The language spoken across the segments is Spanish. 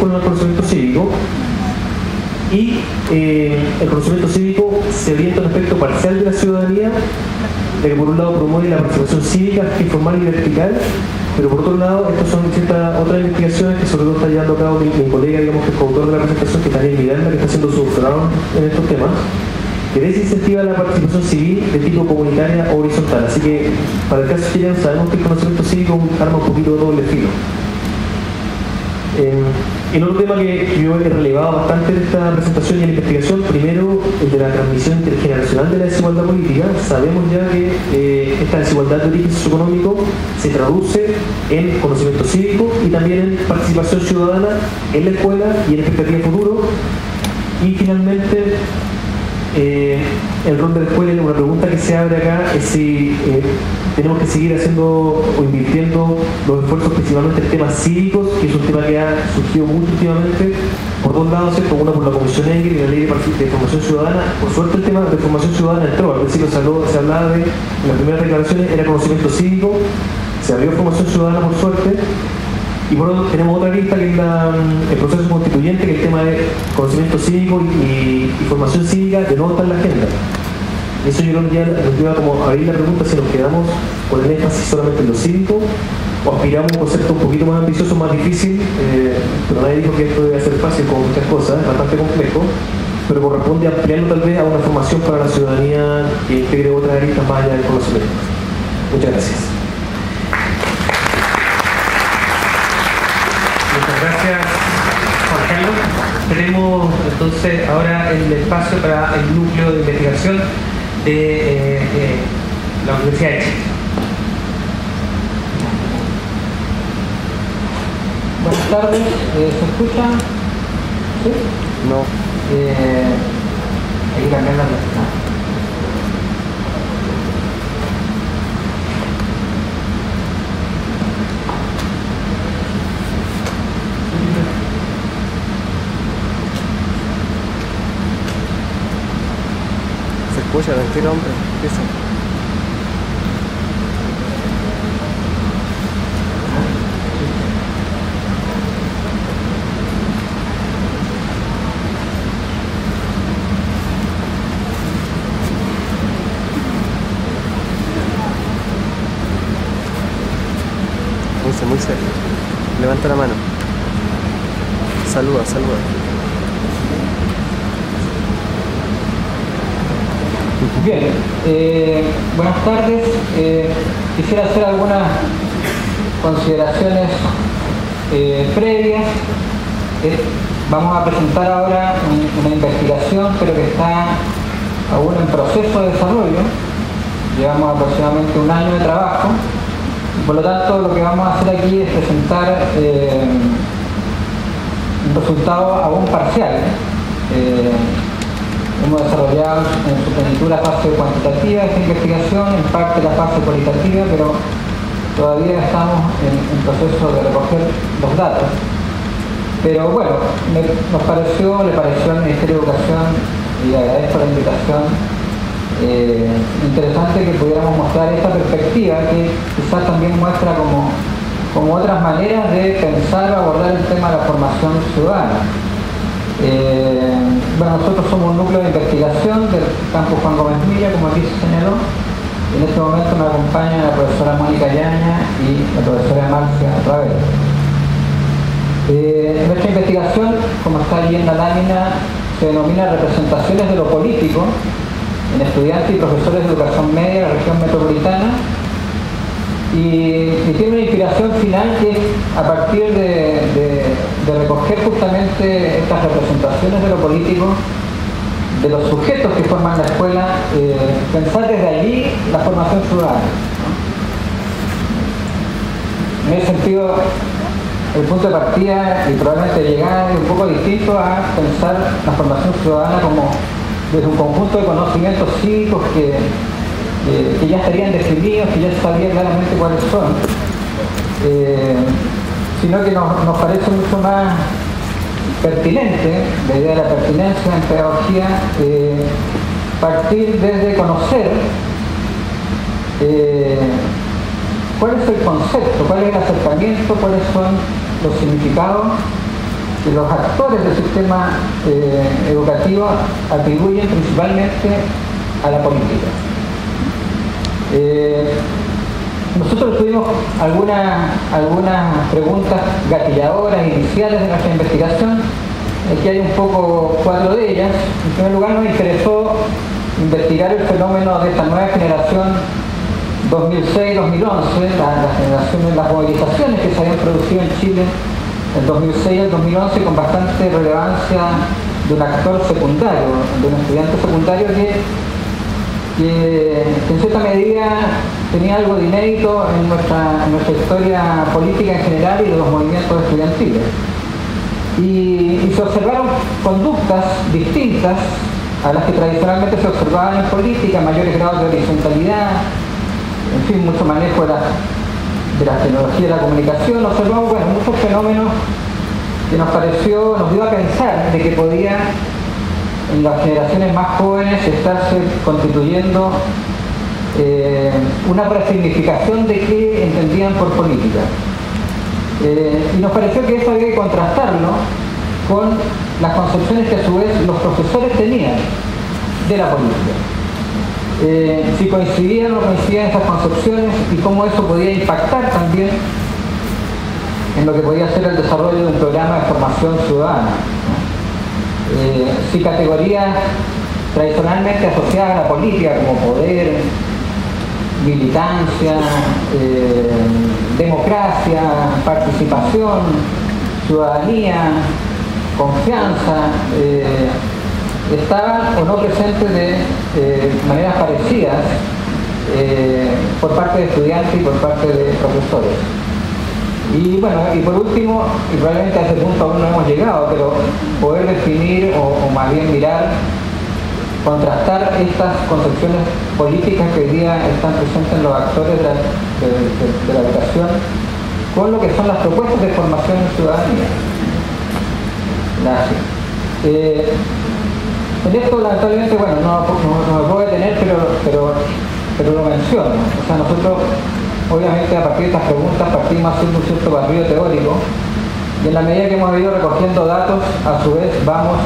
con el conocimiento cívico. Y el conocimiento cívico se orienta a un aspecto parcial de la ciudadanía, de que por un lado promueve la participación cívica, que es formal y vertical, pero por otro lado, estas son ciertas otras investigaciones que sobre todo está llevando a cabo mi colega, digamos, que es coautor de la presentación, que es Daniel Miranda, que está haciendo su doctorado en estos temas, que desincentiva la participación civil de tipo comunitaria o horizontal. Así que, para el caso chileno, sabemos que el conocimiento cívico es un arma un poquito de doble filo. El otro tema que yo he relevado bastante en esta presentación y en la investigación, primero el de la transmisión intergeneracional de la desigualdad política. Sabemos ya que esta desigualdad de origen socioeconómico se traduce en conocimiento cívico y también en participación ciudadana en la escuela y en expectativa de futuro. Y finalmente, el rol de la escuela, una pregunta que se abre acá es si tenemos que seguir haciendo o invirtiendo los esfuerzos principalmente en temas cívicos, que es un tema que ha surgido mucho últimamente por dos lados, ¿cierto? Una por la Comisión Engel y la Ley de Formación Ciudadana. Por suerte el tema de formación ciudadana entró, al principio se hablaba de, en las primeras declaraciones era conocimiento cívico, se abrió formación ciudadana por suerte. Y por otro tenemos otra lista que es el proceso constituyente, que es el tema de conocimiento cívico y formación cívica de no estar en la agenda. Eso yo creo que ya nos lleva como a abrir la pregunta si nos quedamos con el énfasis solamente en lo cívico o aspiramos a un concepto un poquito más ambicioso, más difícil, pero nadie dijo que esto debe ser fácil como muchas cosas, es bastante complejo, pero corresponde ampliarlo tal vez a una formación para la ciudadanía que integre otras aristas más allá del conocimiento. Muchas gracias. Gracias, Juan Carlos. Tenemos entonces ahora el espacio para el núcleo de investigación de la Universidad de Chile. Buenas tardes, ¿se escucha? ¿Sí? No. Hay que cambiar la música. Escucha, tranquilo, hombre. Empieza. Muy serio. Levanta la mano. Saluda, saluda. Bien, buenas tardes. Quisiera hacer algunas consideraciones previas. Vamos a presentar ahora una investigación, pero que está aún en proceso de desarrollo. Llevamos aproximadamente un año de trabajo. Por lo tanto, lo que vamos a hacer aquí es presentar un resultado aún parcial. Hemos desarrollado en su plenitud la fase cuantitativa de esta investigación, en parte la fase cualitativa, pero todavía estamos en proceso de recoger los datos. Pero bueno, le pareció al Ministerio de Educación, y le agradezco la invitación, interesante que pudiéramos mostrar esta perspectiva que quizás también muestra como otras maneras de pensar o abordar el tema de la formación ciudadana. Bueno, nosotros somos un núcleo de investigación del campus Juan Gómez Milla, como aquí se señaló. En este momento me acompaña la profesora Mónica Yaña y la profesora Marcia Ravel. Nuestra investigación, como está allí en la lámina, se denomina representaciones de lo político en estudiantes y profesores de educación media de la región metropolitana, y tiene una inspiración final que es a partir de recoger justamente estas representaciones de lo político, de los sujetos que forman la escuela, pensar desde allí la formación ciudadana, ¿no? En ese sentido, el punto de partida y probablemente de llegada es un poco distinto a pensar la formación ciudadana como desde un conjunto de conocimientos cívicos que ya estarían definidos, que ya sabía claramente cuáles son, sino que nos parece mucho más pertinente, la idea de la pertinencia en pedagogía, partir desde conocer cuál es el concepto, cuál es el acercamiento, cuáles son los significados que los actores del sistema educativo atribuyen principalmente a la política. Nosotros tuvimos algunas preguntas gatilladoras iniciales de nuestra investigación. Aquí hay un poco 4 de ellas. En primer lugar, nos interesó investigar el fenómeno de esta nueva generación 2006-2011, las movilizaciones que se habían producido en Chile en 2006 y el 2011 con bastante relevancia de un actor secundario, de un estudiante secundario que en cierta medida tenía algo de inédito en nuestra historia política en general y de los movimientos estudiantiles. Y se observaron conductas distintas a las que tradicionalmente se observaban en política, mayores grados de horizontalidad, en fin, mucho manejo de la tecnología y de la comunicación. Observamos muchos fenómenos que nos dio a pensar de que podía en las generaciones más jóvenes estarse constituyendo una presignificación de qué entendían por política. Y nos pareció que eso había que contrastarlo con las concepciones que a su vez los profesores tenían de la política. Si coincidían o no coincidían esas concepciones y cómo eso podía impactar también en lo que podía ser el desarrollo de un programa de formación ciudadana. Si categorías tradicionalmente asociadas a la política como poder, militancia, democracia, participación, ciudadanía, confianza, estaban o no presentes de maneras parecidas por parte de estudiantes y por parte de profesores. Y por último, y probablemente a ese punto aún no hemos llegado, pero poder definir o más bien mirar, contrastar estas concepciones políticas que hoy día están presentes en los actores de la educación con lo que son las propuestas de formación en ciudadanía. Gracias. En esto lamentablemente, no me puedo detener, pero lo menciono. O sea, nosotros obviamente a partir de estas preguntas partimos haciendo un cierto barrido teórico y en la medida que hemos ido recogiendo datos, a su vez vamos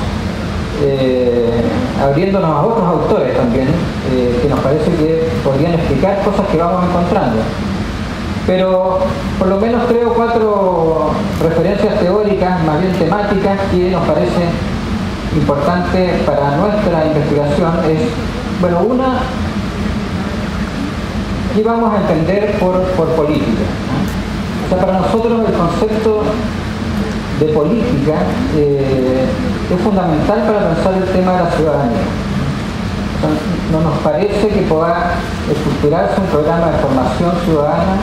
abriéndonos a otros autores también, que nos parece que podrían explicar cosas que vamos encontrando. Pero por lo menos 3 o 4 referencias teóricas, más bien temáticas, que nos parece importante para nuestra investigación es, una, ¿qué vamos a entender por política? O sea, para nosotros el concepto de política es fundamental para pensar el tema de la ciudadanía. O sea, no nos parece que pueda estructurarse un programa de formación ciudadana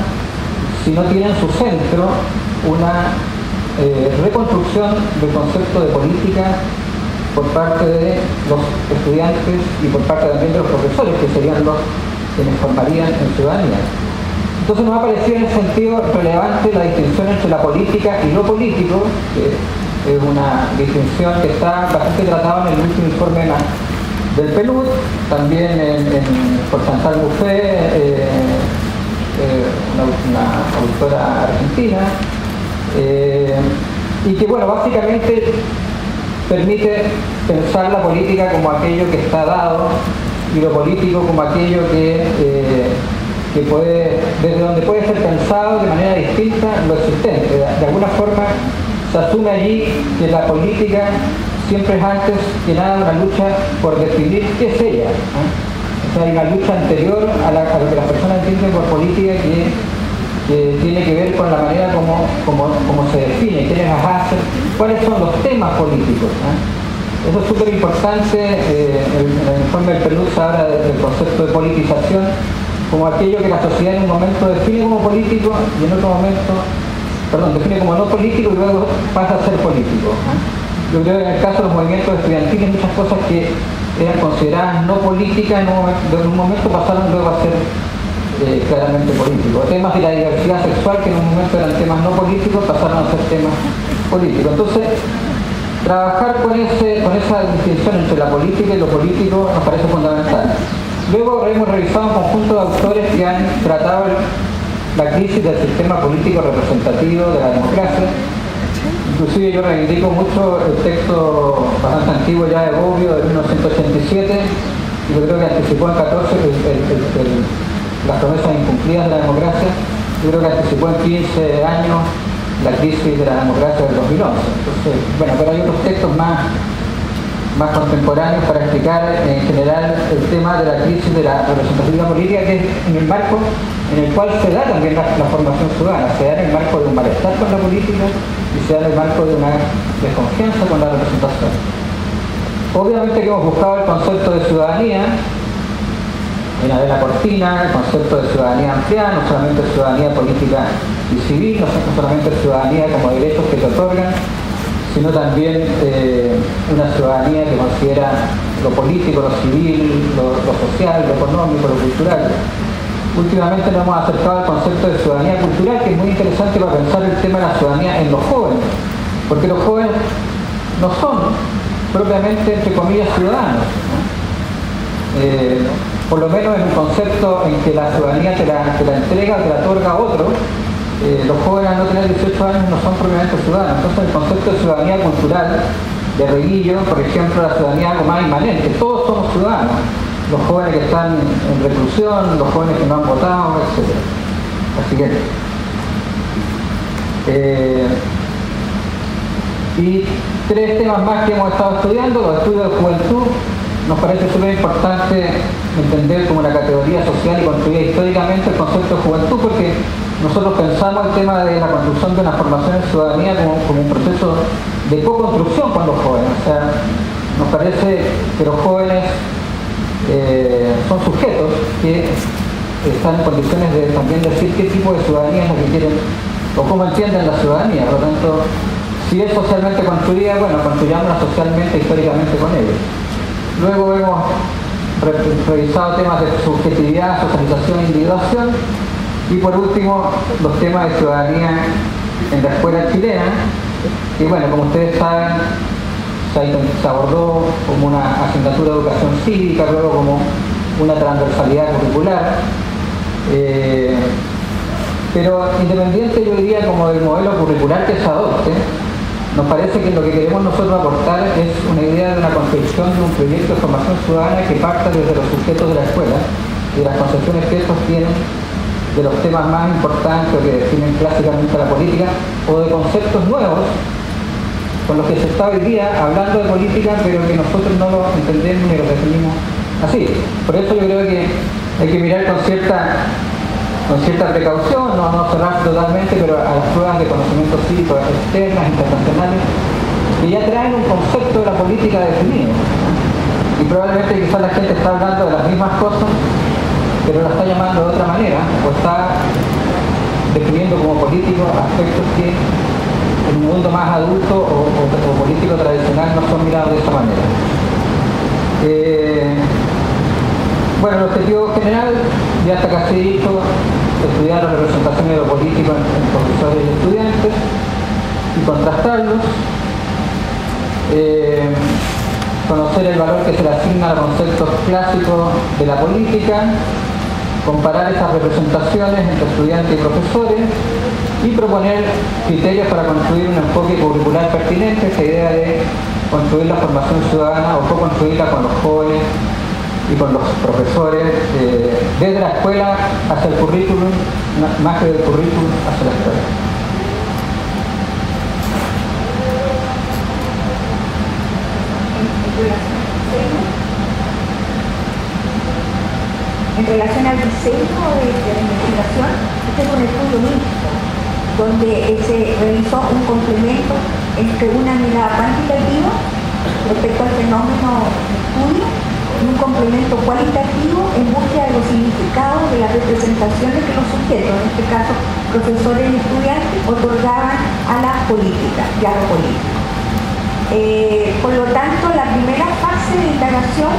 si no tiene en su centro una reconstrucción del concepto de política por parte de los estudiantes y por parte también de los profesores, que serían los quienes formarían en ciudadanía. Entonces nos ha parecido en ese sentido relevante la distinción entre la política y lo político, que es una distinción que está bastante tratada en el último informe del PNUD, también por Chantal Buffet, una autora argentina, y que básicamente permite pensar la política como aquello que está dado y lo político como aquello que puede, desde donde puede ser pensado de manera distinta lo existente. De alguna forma se asume allí que la política siempre es antes que nada una lucha por definir qué es ella. O sea, hay una lucha anterior a lo que las personas entienden por política que tiene que ver con la manera como se define, quiénes las hacen, cuáles son los temas políticos. Eso es súper importante. En el informe del PNUD se habla del concepto de politización como aquello que la sociedad en un momento define como político y en otro momento, define como no político y luego pasa a ser político. Yo creo que en el caso de los movimientos estudiantiles muchas cosas que eran consideradas no políticas en un momento pasaron luego a ser claramente políticos. Temas de la diversidad sexual que en un momento eran temas no políticos pasaron a ser temas políticos. Entonces, trabajar con esa distinción entre la política y lo político nos parece fundamental. Luego hemos revisado un conjunto de autores que han tratado la crisis del sistema político representativo de la democracia Inclusive yo reivindico mucho el texto bastante antiguo ya de Bobbio de 1987, y yo creo que anticipó en 14 las promesas incumplidas de la democracia. Yo creo que anticipó en 15 años la crisis de la democracia del 2011. Entonces, bueno, pero hay otros textos más contemporáneos para explicar en general el tema de la crisis de la representatividad política, que es en el marco en el cual se da también la formación ciudadana, se da en el marco de un malestar con la política y se da en el marco de una desconfianza con la representación. Obviamente que hemos buscado el concepto de ciudadanía en Adela Cortina, el concepto de ciudadanía ampliada, no solamente ciudadanía política y civil, no solamente ciudadanía como derechos que te otorgan, sino también una ciudadanía que considera lo político, lo civil, lo social, lo económico, lo cultural. Últimamente nos hemos acercado al concepto de ciudadanía cultural, que es muy interesante para pensar el tema de la ciudadanía en los jóvenes, porque los jóvenes no son propiamente, entre comillas, ciudadanos, ¿no? Por lo menos en un concepto en que la ciudadanía te la entrega, te la otorga a otro. Los jóvenes al no tener 18 años no son propiamente ciudadanos. Entonces el concepto de ciudadanía cultural de Reguillo, por ejemplo, la ciudadanía algo más inmanente, todos somos ciudadanos, los jóvenes que están en reclusión, los jóvenes que no han votado, etc. Así que y tres temas más que hemos estado estudiando: los estudios de juventud. Nos parece súper importante entender como una categoría social y construida históricamente el concepto de juventud, porque nosotros pensamos el tema de la construcción de una formación en ciudadanía como un proceso de co-construcción con los jóvenes. O sea, nos parece que los jóvenes son sujetos que están en condiciones de también decir qué tipo de ciudadanía es la que quieren o cómo entienden la ciudadanía. Por lo tanto, si es socialmente construida, bueno, construyámosla socialmente, históricamente con ellos. Luego hemos revisado temas de subjetividad, socialización e individuación. Y por último, los temas de ciudadanía en la escuela chilena, que bueno, como ustedes saben, se abordó como una asignatura de educación cívica, luego como una transversalidad curricular. Pero independiente, yo diría, como del modelo curricular que se adopte, nos parece que lo que queremos nosotros aportar es una idea de una construcción de un proyecto de formación ciudadana que parta desde los sujetos de la escuela y de las concepciones que estos tienen de los temas más importantes que definen clásicamente la política, o de conceptos nuevos con los que se está hoy día hablando de política, pero que nosotros no lo entendemos ni lo definimos así. Por eso yo creo que hay que mirar con cierta precaución, no cerrarse totalmente, pero a las pruebas de conocimiento cívico externas, internacionales, que ya traen un concepto de la política definido. Y probablemente quizás la gente está hablando de las mismas cosas, pero la está llamando de otra manera, o está definiendo como político aspectos que en un mundo más adulto o político tradicional no son mirados de esa manera. Bueno, el objetivo general, ya está casi dicho, estudiar las representaciones de lo político en profesores y estudiantes y contrastarlos, conocer el valor que se le asigna a los conceptos clásicos de la política, comparar esas representaciones entre estudiantes y profesores y proponer criterios para construir un enfoque curricular pertinente, esta idea de construir la formación ciudadana o co-construirla con los jóvenes y con los profesores, desde la escuela hacia el currículum, más que del currículum hacia la escuela. En relación al diseño de la investigación, este es un estudio mixto, donde se realizó un complemento entre una mirada cuantitativa respecto al fenómeno de estudio y un complemento cualitativo en búsqueda de los significados de las representaciones que los sujetos, en este caso profesores y estudiantes, otorgaban a la política y a lo político. Por lo tanto, la primera fase de indagación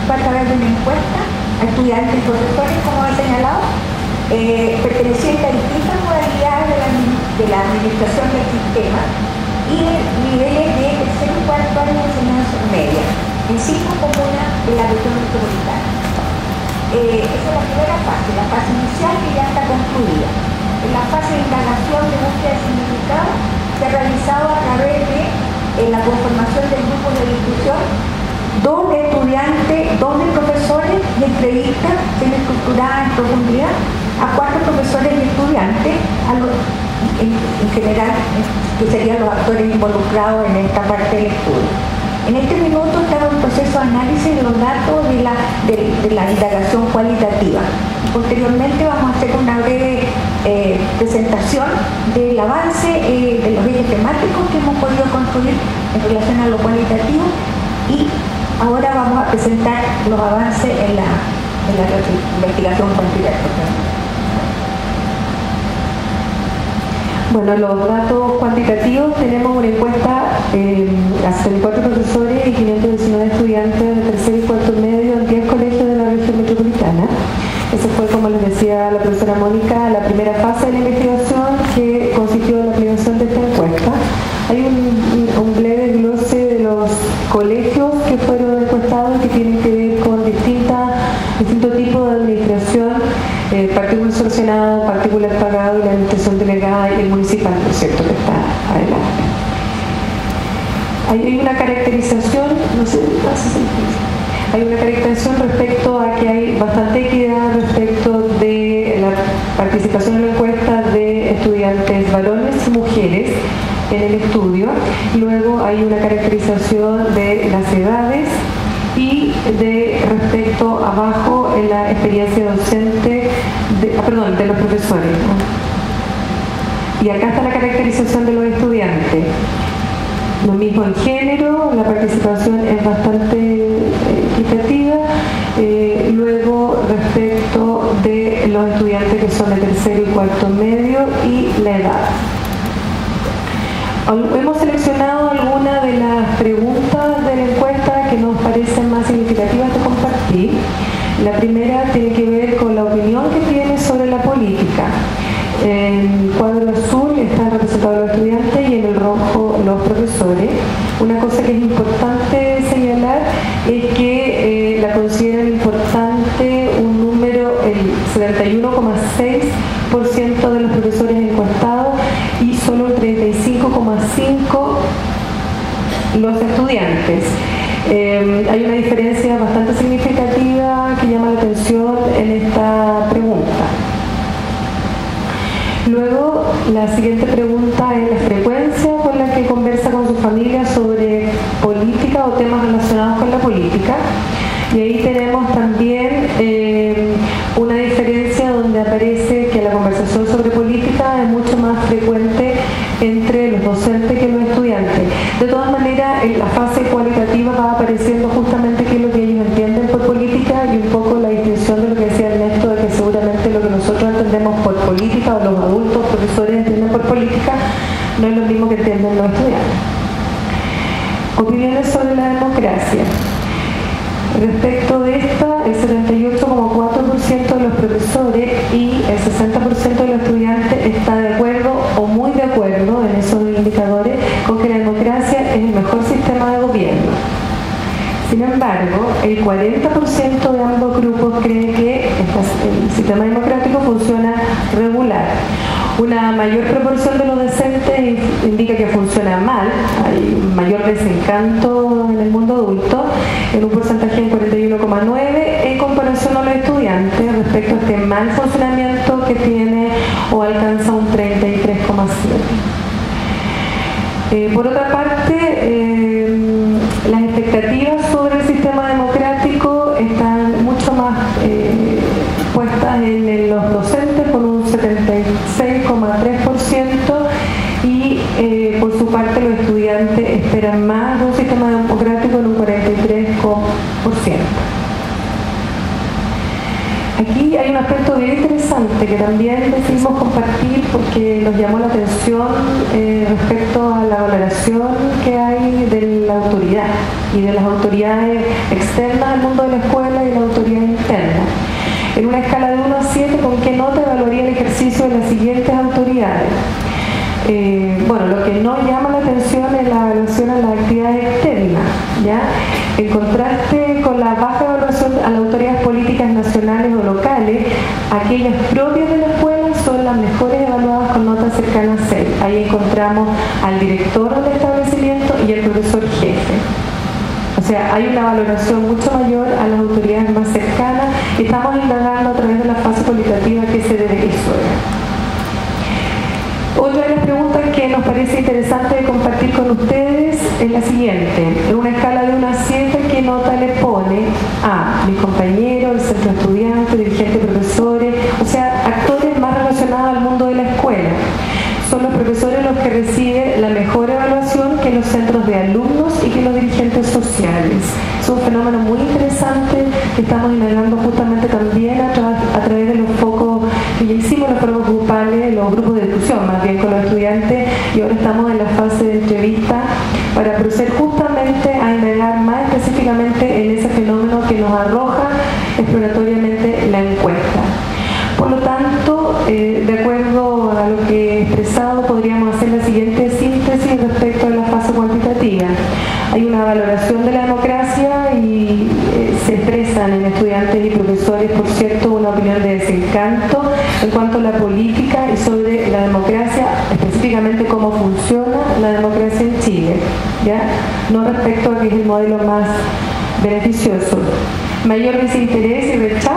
fue a través de una encuesta a estudiantes y profesores, como he señalado, pertenecientes a distintas modalidades de la administración del sistema y de niveles de tercer y cuarto año de enseñanza media en 5 comunas de la región metropolitana. Esa es la primera fase, la fase inicial, que ya está concluida. En la fase de indagación de búsqueda de significado se ha realizado a través de la conformación del grupo de discusión, 2 estudiantes, 2 de profesores y entrevistas estructuradas en profundidad a 4 profesores y estudiantes, en general, que serían los actores involucrados en esta parte del estudio. En este minuto está un proceso de análisis de los datos de la indagación cualitativa. Posteriormente vamos a hacer una breve presentación del avance de los ejes temáticos que hemos podido construir en relación a lo cualitativo, y ahora vamos a presentar los avances en la investigación cuantitativa. Bueno, los datos cuantitativos, tenemos una encuesta a 74 profesores y 519 estudiantes de tercer y cuarto medio en 10 colegios de la región metropolitana. Esa fue, como les decía la profesora Mónica, la primera fase de la investigación, que consistió en la aplicación de esta encuesta. Hay un breve desglose de los colegios que fueron encuestados, que tienen que ver con distintos tipos de administración, particular sancionado, particular pagado, y la administración delegada y el municipal, por cierto, que está adelante. Hay una caracterización, hay una caracterización respecto a que hay bastante equidad respecto de la participación en la encuesta de estudiantes varones y mujeres en el estudio. Luego hay una caracterización de las edades y de respecto abajo en la experiencia docente de los profesores, ¿no? Y acá está la caracterización de los estudiantes. Lo mismo en género, la participación es bastante equitativa. Luego, respecto de los estudiantes que son de tercero y cuarto medio y la edad. Hemos seleccionado algunas de las preguntas de la encuesta que nos parecen más significativas de compartir. La primera tiene que ver con la opinión que tiene sobre la política. En el cuadro azul están representados los estudiantes y en el rojo los profesores. Una cosa que es importante señalar es que la consideran importante un número, el 71,6% de los profesores encuestados y solo el 35,5% los estudiantes. Hay una diferencia bastante significativa que llama la atención en esta pregunta. Luego, la siguiente pregunta es la frecuencia con la que conversa con su familia sobre política o temas relacionados con la política. Y ahí tenemos también una diferencia donde aparece que la conversación sobre política es mucho más frecuente entre los docentes que los estudiantes. De todas maneras, en la fase cualitativa va apareciendo justamente qué es lo que ellos entienden por política y un poco la distinción de lo que decía Ernesto, de que seguramente lo que nosotros entendemos por política, o los adultos, profesores entienden por política, no es lo mismo que entienden los estudiantes. Opiniones sobre la democracia. Respecto de esta, el 78,4% de los profesores y el 60% de los estudiantes está de acuerdo o muy de acuerdo en esos indicadores con que la democracia es el mejor sistema de gobierno. Sin embargo, el 40% de ambos grupos cree que el sistema democrático funciona regular. Una mayor proporción de los docentes indica que funciona mal, hay mayor desencanto en el mundo adulto, en un porcentaje de 41,9% en comparación a los estudiantes respecto a este mal funcionamiento que tiene o alcanza un 33,7%. Por otra parte, las expectativas sobre el sistema democrático están mucho más puestas en los docentes con un 76,3% y por su parte los estudiantes esperan más de un sistema democrático en un 43%. Aquí hay un aspecto bien interesante que también decidimos compartir porque nos llamó la atención respecto a la valoración que hay de la autoridad y de las autoridades externas al mundo de la escuela y de la autoridad interna. En una escala de 1 a 7, ¿con qué nota evaluaría el ejercicio de las siguientes autoridades? Bueno, lo que no llama la atención es la evaluación a las actividades externas, ¿ya? En contraste con la baja evaluación a las autoridades políticas nacionales o locales, aquellas propias de la escuela son las mejores evaluadas con notas cercanas a 6. Ahí encontramos encontramos al director del establecimiento y al profesor jefe. O sea, hay una valoración mucho mayor a las autoridades más cercanas y estamos indagando a través de la fase cualitativa qué se debe eso. Otra de las preguntas que nos parece interesante compartir con ustedes es la siguiente. En una escala de 1 a 7, ¿qué nota le pone a mis compañeros, el centro de estudiantes, dirigentes, profesores, o sea, actores más relacionados al mundo de la escuela? Son los profesores los que reciben la mejor evaluación que los centros de alumnos y que los dirigentes sociales. Es un fenómeno muy interesante que estamos indagando justamente también a través de los focos que ya hicimos, los focos grupales, los grupos de discusión, más bien con los estudiantes, y ahora estamos en la fase de entrevista para proceder justamente a indagar más específicamente en ese fenómeno que nos arroja exploratoriamente la encuesta. Por lo tanto, de acuerdo a lo que he expresado, podríamos hacer la siguiente síntesis respecto a la fase cuantitativa. Hay una valoración de la democracia y se expresan en estudiantes y profesores, por cierto, una opinión de desencanto en cuanto a la política y sobre la democracia, específicamente cómo funciona la democracia en Chile, ¿ya? No respecto a que es el modelo más beneficioso. Mayor desinterés y rechazo